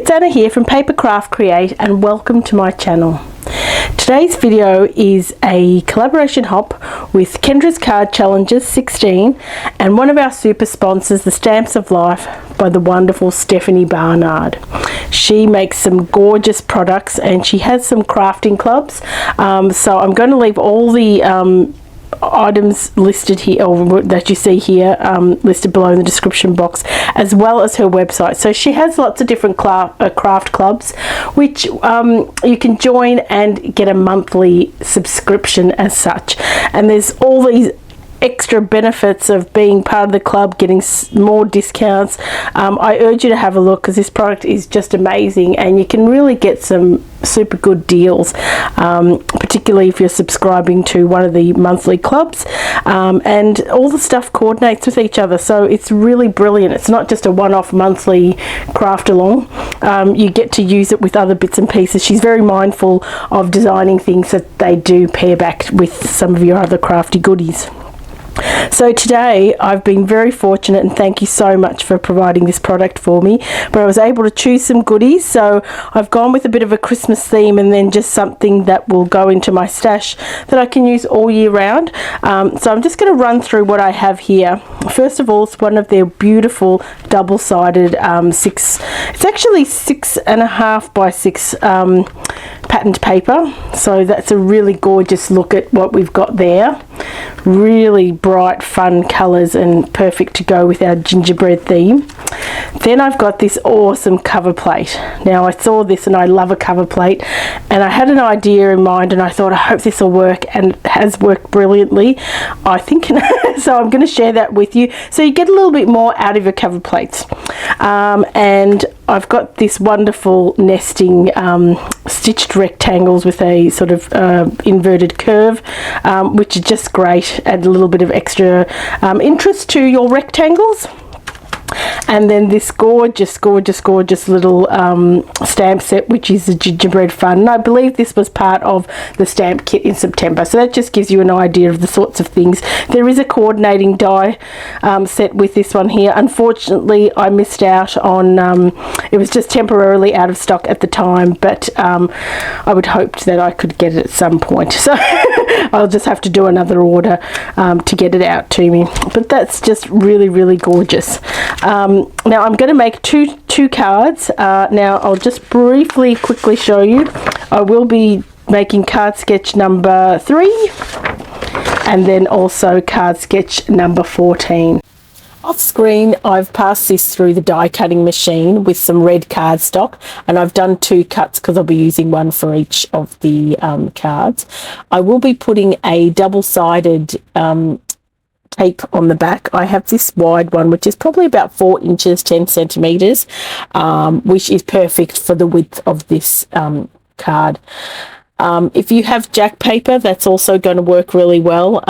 it's Anna here from Paper Craft Create, and welcome to my channel. Today's video is a collaboration hop with Kendra's Card Challenges 16 and one of our super sponsors, the Stamps of Life by the wonderful Stephanie Barnard. She makes some gorgeous products and she has some crafting clubs, so I'm going to leave all the items listed here, or that you see here, listed below in the description box, as well as her website. So she has lots of different craft clubs which you can join and get a monthly subscription as such, and there's all these extra benefits of being part of the club, getting more discounts. I urge you to have a look because this product is just amazing and you can really get some super good deals, particularly if you're subscribing to one of the monthly clubs, and all the stuff coordinates with each other, so it's really brilliant. It's not just a one-off monthly craft along. You get to use it with other bits and pieces. She's very mindful of designing things that they do pair back with some of your other crafty goodies. So today I've been very fortunate, and thank you so much for providing this product for me, but I was able to choose some goodies, so I've gone with a bit of a Christmas theme and then just something that will go into my stash that I can use all year round. So I'm just going to run through what I have here. First of all, it's one of their beautiful double-sided it's actually 6.5 by 6 patterned paper, so that's a really gorgeous look at what we've got there. Really bright fun colors and perfect to go with our gingerbread theme. Then I've got this awesome cover plate. Now I saw this and I love a cover plate, and I had an idea in mind and I thought I hope this will work, and it has worked brilliantly, I think. So I'm going to share that with you so you get a little bit more out of your cover plates. And I've got this wonderful nesting stitched rectangles with a sort of inverted curve, which is just great. Add a little bit of extra interest to your rectangles. And then this gorgeous little stamp set, which is the gingerbread fun, and I believe this was part of the stamp kit in September, so that just gives you an idea of the sorts of things. There is a coordinating die set with this one here. Unfortunately I missed out on it was just temporarily out of stock at the time, but I would hope that I could get it at some point, so I'll just have to do another order to get it out to me. But that's just really gorgeous. Now I'm going to make two cards. Now I'll just quickly show you. I will be making card sketch number 3 and then also card sketch number 14. Off screen I've passed this through the die cutting machine with some red cardstock, and I've done 2 cuts because I'll be using one for each of the cards. I will be putting a double-sided tape on the back. I have this wide one which is probably about 4 inches 10 centimeters, which is perfect for the width of this card. If you have jack paper, that's also going to work really well,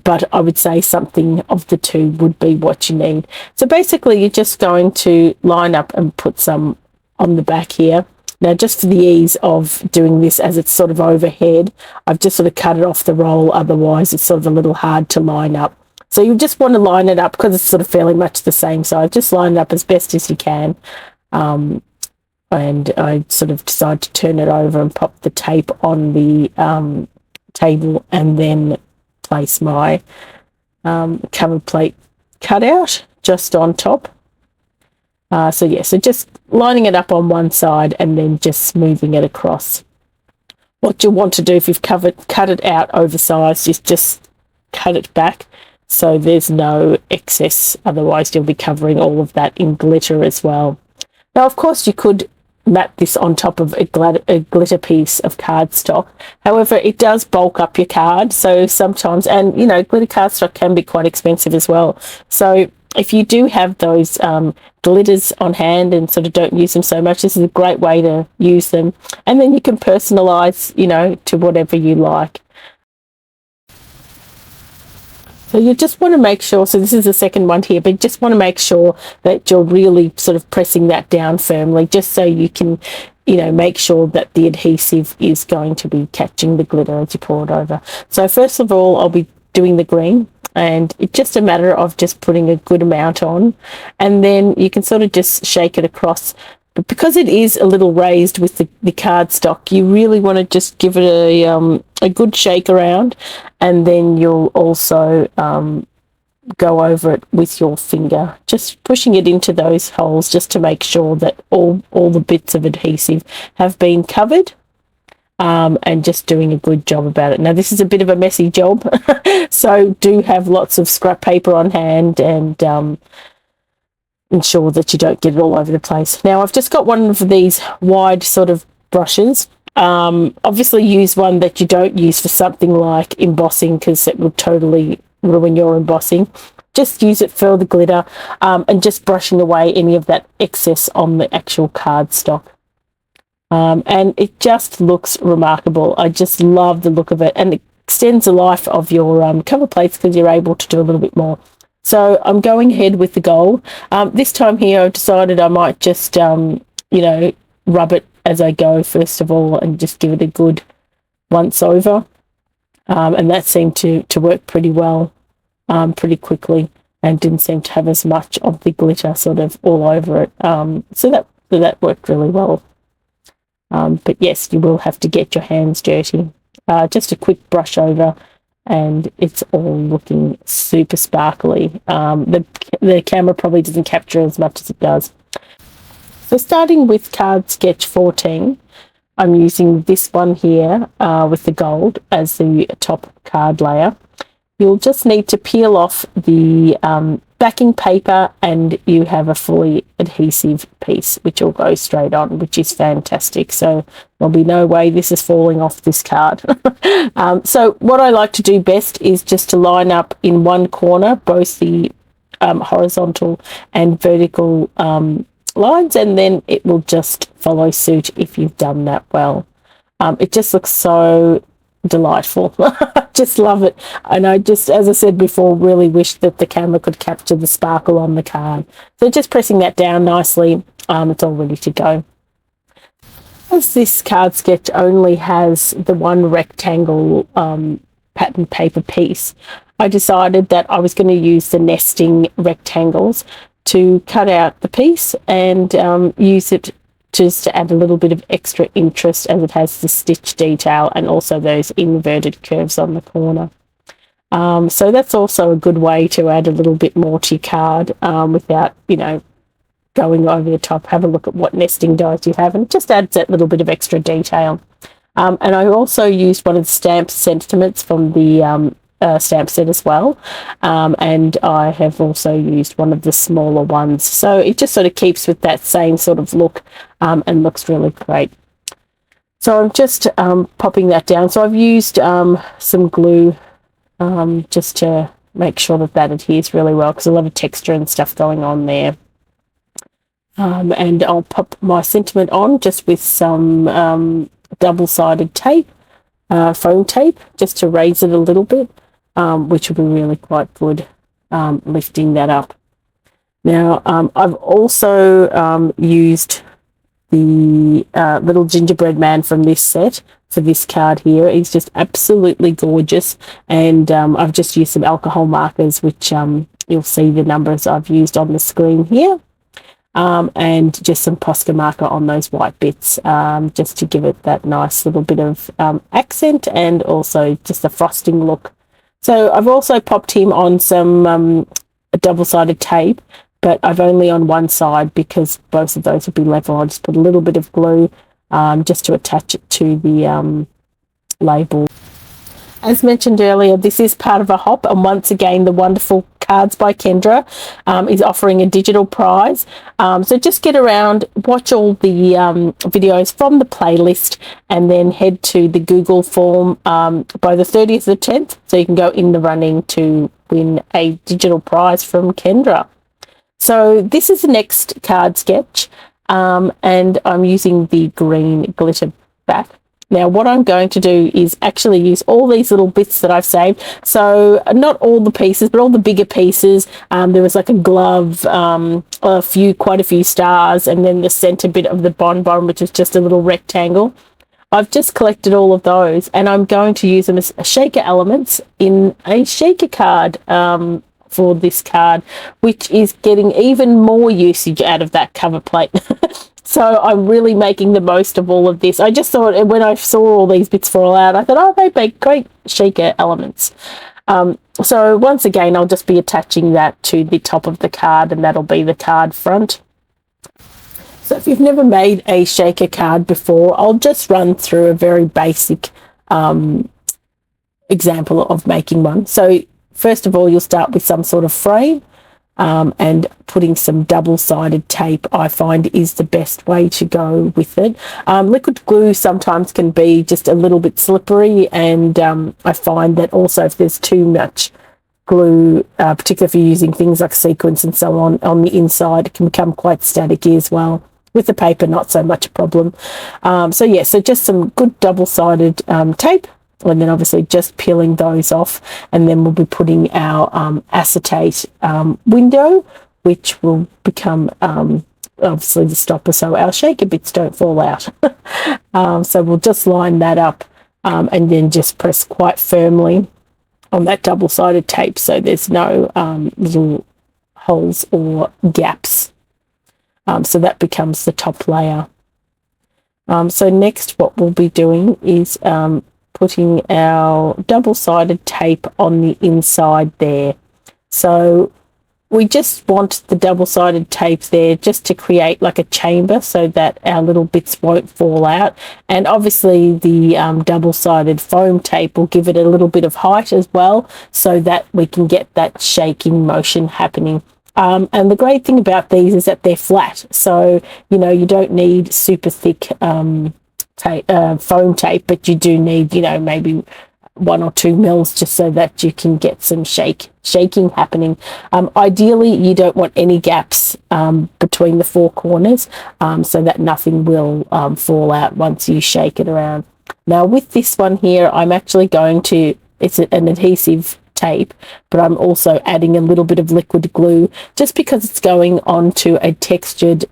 but I would say something of the two would be what you need. So basically you're just going to line up and put some on the back here. Now, just for the ease of doing this, as it's sort of overhead, I've just sort of cut it off the roll, otherwise it's sort of a little hard to line up. So you just want to line it up because it's sort of fairly much the same size. Just line it up as best as you can. And I sort of decide to turn it over and pop the tape on the table, and then place my cover plate cutout just on top. So just lining it up on one side and then just smoothing it across. What you'll want to do if you've cut it out oversized is just cut it back so there's no excess, otherwise you'll be covering all of that in glitter as well. Now of course you could map this on top of a glitter piece of cardstock, however it does bulk up your card, so sometimes, and you know, glitter cardstock can be quite expensive as well, so if you do have those glitters on hand and sort of don't use them so much, this is a great way to use them, and then you can personalize, you know, to whatever you like. So you just want to make sure, so this is the second one here, but you just want to make sure that you're really sort of pressing that down firmly, just so you can, you know, make sure that the adhesive is going to be catching the glitter as you pour it over. So first of all, I'll be doing the green, and it's just a matter of just putting a good amount on, and then you can sort of just shake it across But because it is a little raised with the cardstock, you really want to just give it a good shake around, and then you'll also go over it with your finger, just pushing it into those holes just to make sure that all the bits of adhesive have been covered, and just doing a good job about it. Now this is a bit of a messy job, so do have lots of scrap paper on hand, and ensure that you don't get it all over the place. Now I've just got one of these wide sort of brushes. Obviously use one that you don't use for something like embossing, because it will totally ruin your embossing. Just use it for the glitter, and just brushing away any of that excess on the actual cardstock. And it just looks remarkable. I just love the look of it, and it extends the life of your cover plates because you're able to do a little bit more. So I'm going ahead with the gold. This time here I've decided I might just you know, rub it as I go first of all, and just give it a good once over, and that seemed to work pretty well, pretty quickly, and didn't seem to have as much of the glitter sort of all over it, so that worked really well. But yes, you will have to get your hands dirty. Just a quick brush over, and it's all looking super sparkly. The camera probably doesn't capture as much as it does. So starting with card sketch 14, I'm using this one here with the gold as the top card layer. You'll just need to peel off the backing paper, and you have a fully adhesive piece which will go straight on, which is fantastic. So there'll be no way this is falling off this card. So what I like to do best is just to line up in one corner both the horizontal and vertical lines, and then it will just follow suit if you've done that well. It just looks so delightful. Just love it, and I just, as I said before, really wish that the camera could capture the sparkle on the card. So just pressing that down nicely, it's all ready to go. As this card sketch only has the one rectangle pattern paper piece, I decided that I was going to use the nesting rectangles to cut out the piece and use it just to add a little bit of extra interest, as it has the stitch detail and also those inverted curves on the corner. So that's also a good way to add a little bit more to your card without, you know, going over the top. Have a look at what nesting dies you have, and it just adds that little bit of extra detail. And I also used one of the stamp sentiments from the stamp set as well, and I have also used one of the smaller ones, so it just sort of keeps with that same sort of look, and looks really great. So I'm just popping that down. So I've used some glue just to make sure that adheres really well, because a lot of texture and stuff going on there. And I'll pop my sentiment on just with some double-sided tape, foam tape, just to raise it a little bit, which will be really quite good, lifting that up. Now I've also used the little gingerbread man from this set for this card here. He's just absolutely gorgeous, and I've just used some alcohol markers, which you'll see the numbers I've used on the screen here, and just some Posca marker on those white bits, just to give it that nice little bit of accent, and also just a frosting look. So I've also popped him on some double-sided tape, but I've only on one side because both of those will be level. I'll just put a little bit of glue just to attach it to the label. As mentioned earlier, this is part of a hop, and once again the wonderful Cards by Kendra is offering a digital prize. So just get around, watch all the videos from the playlist, and then head to the Google form by the 30th of the 10th, so you can go in the running to win a digital prize from Kendra. So this is the next card sketch, and I'm using the green glitter back. Now what I'm going to do is actually use all these little bits that I've saved. So not all the pieces, but all the bigger pieces. There was like a glove, quite a few stars, and then the center bit of the bonbon, which is just a little rectangle. I've just collected all of those, and I'm going to use them as shaker elements in a shaker card for this card, which is getting even more usage out of that cover plate. So I'm really making the most of all of this. I just thought when I saw all these bits fall out, I thought, oh, they make great shaker elements. So once again, I'll just be attaching that to the top of the card, and that'll be the card front. So if you've never made a shaker card before, I'll just run through a very basic example of making one. So first of all, you'll start with some sort of frame, and putting some double-sided tape, I find, is the best way to go with it. Liquid glue sometimes can be just a little bit slippery, and I find that also if there's too much glue, particularly if you're using things like sequins and so on the inside, it can become quite staticky as well. With the paper, not so much a problem. So just some good double-sided tape, and then obviously just peeling those off, and then we'll be putting our acetate window, which will become obviously the stopper so our shaker bits don't fall out. So we'll just line that up, and then just press quite firmly on that double-sided tape so there's no little holes or gaps. So that becomes the top layer. So next what we'll be doing is putting our double-sided tape on the inside there. So we just want the double-sided tape there just to create like a chamber so that our little bits won't fall out. And obviously the double-sided foam tape will give it a little bit of height as well so that we can get that shaking motion happening. And the great thing about these is that they're flat, so you don't need super thick foam tape, but you do need maybe 1 or 2 mils just so that you can get some shaking happening. Ideally, you don't want any gaps between the 4 corners, so that nothing will fall out once you shake it around. Now with this one here, I'm actually going to, it's an adhesive tape, but I'm also adding a little bit of liquid glue just because it's going onto a textured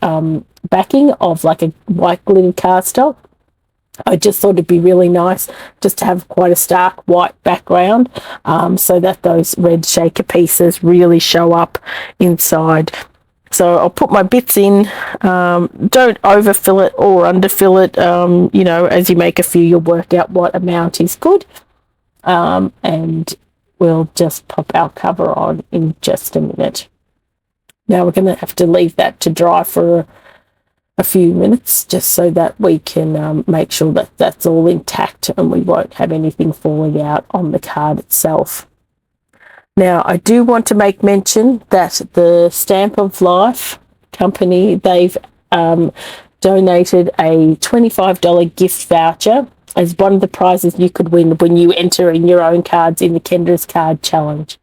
backing of like a white glittered cardstock. I just thought it'd be really nice just to have quite a stark white background, so that those red shaker pieces really show up inside. So I'll put my bits in. Don't overfill it or underfill it. As you make a few, you'll work out what amount is good. And we'll just pop our cover on in just a minute. Now we're going to have to leave that to dry for a few minutes just so that we can make sure that that's all intact and we won't have anything falling out on the card itself. Now I do want to make mention that the Stamp of Life company, they've donated a $25 gift voucher as one of the prizes you could win when you enter in your own cards in the Kendra's Card Challenge.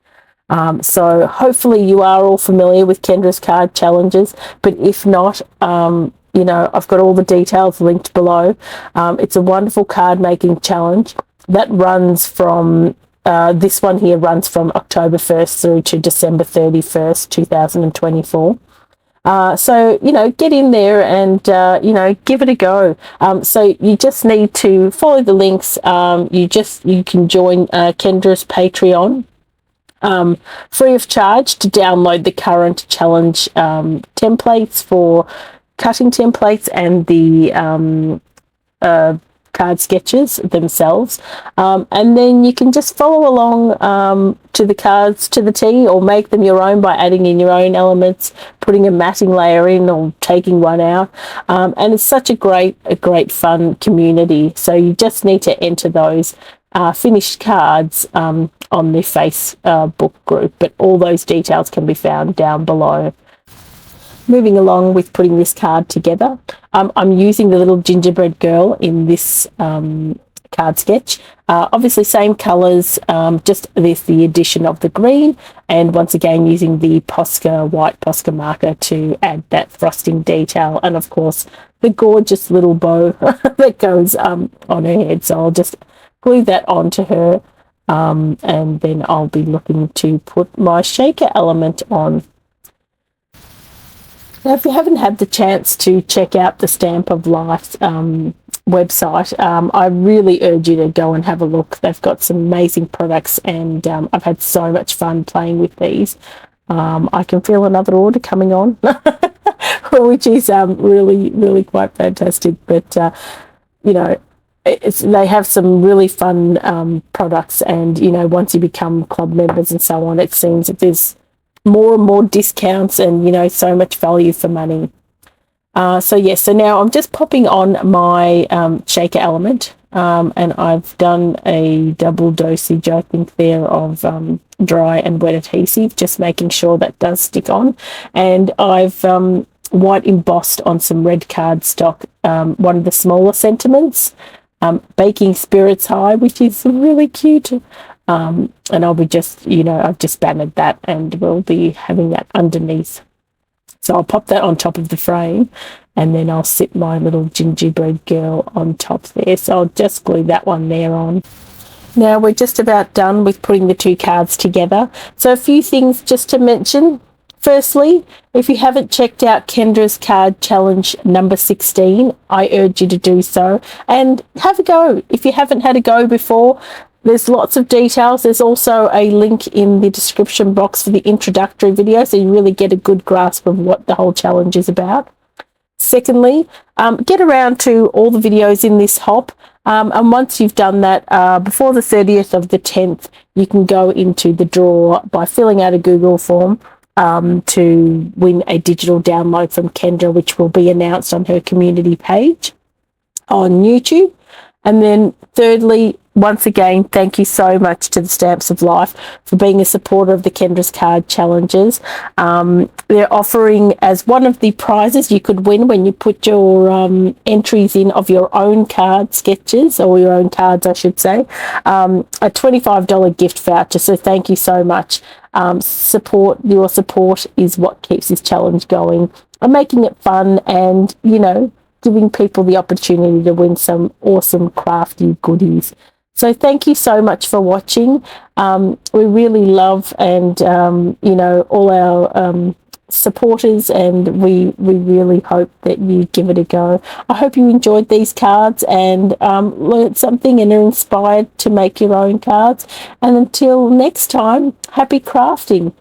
So hopefully you are all familiar with Kendra's Card Challenges, but if not, I've got all the details linked below. It's a wonderful card making challenge that runs from, this one here runs from October 1st through to December 31st, 2024. So, get in there and, give it a go. So you just need to follow the links. You can join Kendra's Patreon free of charge to download the current challenge templates for cutting templates and the card sketches themselves, and then you can just follow along to the cards to the T, or make them your own by adding in your own elements, putting a matting layer in or taking one out, and it's such a great fun community. So you just need to enter those finished cards on the Facebook group, but all those details can be found down below. Moving along with putting this card together, I'm using the little gingerbread girl in this card sketch. Obviously same colours, just with the addition of the green, and once again using the white Posca marker to add that frosting detail, and of course the gorgeous little bow that goes on her head. So I'll just glue that onto her, and then I'll be looking to put my shaker element on. Now, if you haven't had the chance to check out the Stamp of Life website, I really urge you to go and have a look. They've got some amazing products, and I've had so much fun playing with these. I can feel another order coming on which is really quite fantastic. But you know, they have some really fun products, and you know, once you become club members and so on, it seems that there's more and more discounts, and you know, so much value for money. So yes, so now I'm just popping on my shaker element, and I've done a double dosage, I think, there of dry and wet adhesive, just making sure that does stick on. And I've white embossed on some red cardstock one of the smaller sentiments, Baking Spirits High, which is really cute. And I'll be just, you know, I've just bannered that, and we'll be having that underneath. So I'll pop that on top of the frame, and then I'll sit my little gingerbread girl on top there. So I'll just glue that one there on. Now we're just about done with putting the two cards together. So a few things just to mention. Firstly, if you haven't checked out Kendra's card challenge number 16, I urge you to do so and have a go. If you haven't had a go before, there's lots of details. There's also a link in the description box for the introductory video, so you really get a good grasp of what the whole challenge is about. Secondly, get around to all the videos in this hop, and once you've done that, before the 30th of the 10th, you can go into the draw by filling out a Google form to win a digital download from Kendra, which will be announced on her community page on YouTube. And then thirdly, once again, thank you so much to the Stamps of Life for being a supporter of the Kendra's Card Challenges. They're offering, as one of the prizes you could win when you put your entries in of your own card sketches, or your own cards, I should say, a $25 gift voucher. So thank you so much. Your support is what keeps this challenge going, and making it fun, and, you know, giving people the opportunity to win some awesome crafty goodies. So thank you so much for watching. We really love and you know, all our supporters, and we really hope that you give it a go. I hope you enjoyed these cards and learned something and are inspired to make your own cards. And until next time, happy crafting.